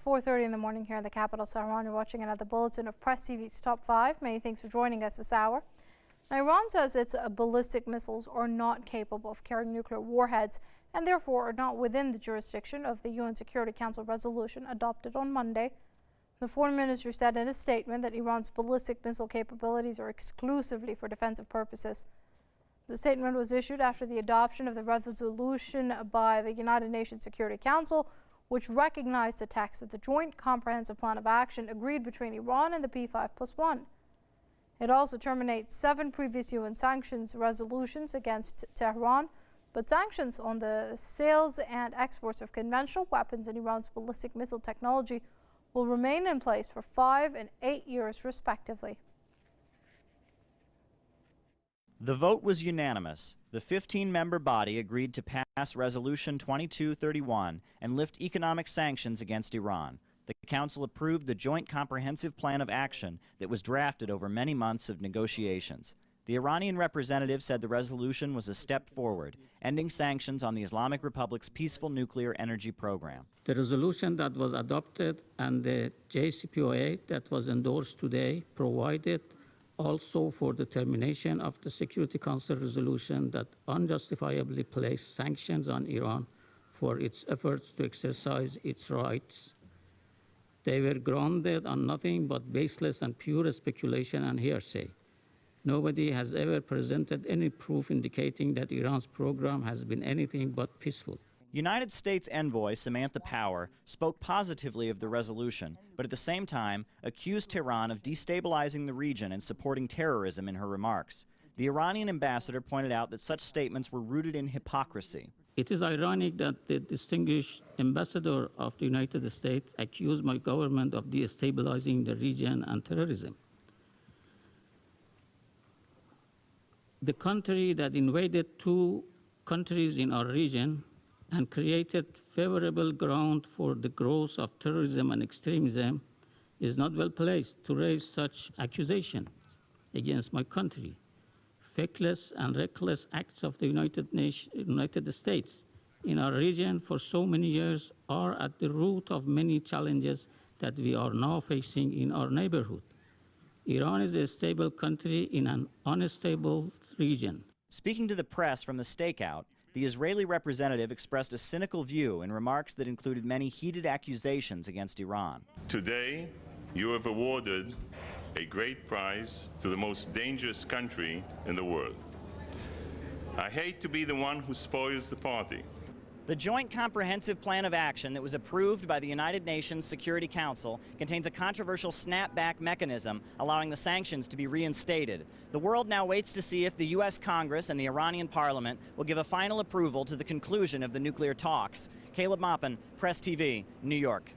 4:30 in the morning here in the capital, Tehran. You're watching another bulletin of Press TV's Top 5. Many thanks for joining us this hour. Now, Iran says its ballistic missiles are not capable of carrying nuclear warheads and therefore are not within the jurisdiction of the UN Security Council resolution adopted on Monday. The foreign minister said in a statement that Iran's ballistic missile capabilities are exclusively for defensive purposes. The statement was issued after the adoption of the resolution by the United Nations Security Council, which recognized the text of the Joint Comprehensive Plan of Action agreed between Iran and the P5+1. It also terminates 7 previous UN sanctions resolutions against Tehran, but sanctions on the sales and exports of conventional weapons and Iran's ballistic missile technology will remain in place for 5 and 8 years, respectively. The vote was unanimous. The 15-member body agreed to pass Resolution 2231 and lift economic sanctions against Iran. The Council approved the Joint Comprehensive Plan of Action that was drafted over many months of negotiations. The Iranian representative said the resolution was a step forward, ending sanctions on the Islamic Republic's peaceful nuclear energy program. The resolution that was adopted and the JCPOA that was endorsed today provided also for the termination of the Security Council resolution that unjustifiably placed sanctions on Iran for its efforts to exercise its rights. They were grounded on nothing but baseless and pure speculation and hearsay. Nobody has ever presented any proof indicating that Iran's program has been anything but peaceful. United States envoy Samantha Power spoke positively of the resolution, but at the same time accused Tehran of destabilizing the region and supporting terrorism in her remarks. The Iranian ambassador pointed out that such statements were rooted in hypocrisy. It is ironic that the distinguished ambassador of the United States accused my government of destabilizing the region and terrorism. The country that invaded 2 countries in our region and created favorable ground for the growth of terrorism and extremism is not well placed to raise such accusation against my country. Feckless and reckless acts of the United States in our region for so many years are at the root of many challenges that we are now facing in our neighborhood. Iran is a stable country in an unstable region. Speaking to the press from the stakeout, the Israeli representative expressed a cynical view in remarks that included many heated accusations against Iran. Today, you have awarded a great prize to the most dangerous country in the world. I hate to be the one who spoils the party. The Joint Comprehensive Plan of Action that was approved by the United Nations Security Council contains a controversial snapback mechanism allowing the sanctions to be reinstated. The world now waits to see if the U.S. Congress and the Iranian Parliament will give a final approval to the conclusion of the nuclear talks. Caleb Maupin, Press TV, New York.